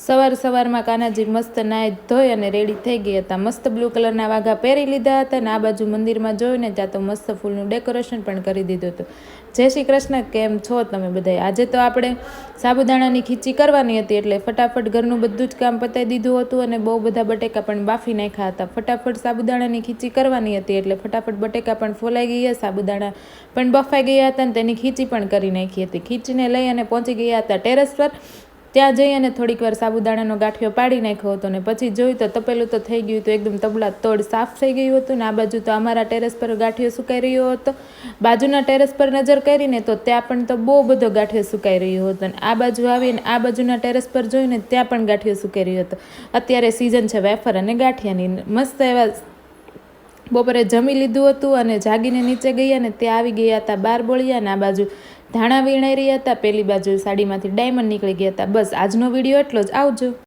સવારમાં કાનાજી મસ્ત નાહી ધોઈ અને રેડી થઈ ગયા હતા। મસ્ત બ્લુ કલરના વાઘા પહેરી લીધા હતા અને આ બાજુ મંદિરમાં જોઈને ત્યાં તો મસ્ત ફૂલનું ડેકોરેશન પણ કરી દીધું હતું। જય શ્રી કૃષ્ણ, કેમ છો તમે બધાય? આજે તો આપણે સાબુદાણાની ખીચી કરવાની હતી એટલે ફટાફટ ઘરનું બધું જ કામ પતાવી દીધું હતું અને બહુ બધા બટેકા પણ બાફી નાખ્યા હતા। ફટાફટ સાબુદાણાની ખીચી કરવાની હતી એટલે ફટાફટ બટેકા પણ ફોલાઈ ગયા, સાબુદાણા પણ બફાઈ ગયા હતા અને તેની ખીચી પણ કરી નાખી હતી। ખીચીને લઈ અને પહોંચી ગયા હતા ટેરેસ પર। ત્યાં જઈ અને થોડીક વાર સાબુદાણાનો ગાંઠિયો પાડી નાખ્યો હતો ને પછી જોયું તો તપેલું તો થઈ ગયું હતું, એકદમ તબલા તોડ સાફ થઈ ગયું હતું ને આ બાજુ તો અમારા ટેરેસ પર ગાંઠિયો સુકાઈ રહ્યો હતો। બાજુના ટેરેસ પર નજર કરીને તો ત્યાં પણ તો બહુ બધો ગાંઠિયો સુકાઈ રહ્યો હતો અને આ બાજુ આવીને આ બાજુના ટેરેસ પર જોઈને ત્યાં પણ ગાંઠિયો સુકાઈ રહ્યો હતો। અત્યારે સિઝન છે વેફર અને ગાંઠિયાની। મસ્ત એવા બપોરે જમી લીધું હતું અને જાગીને નીચે ગયા ને ત્યાં આવી ગયા હતા 12 બોળિયા અને આ બાજુ ધાણા વીણાઈ રહ્યા હતા, પેલી બાજુ સાડીમાંથી ડાયમંડ નીકળી ગયા હતા। બસ આજનો વિડીયો એટલો જ, આવજો।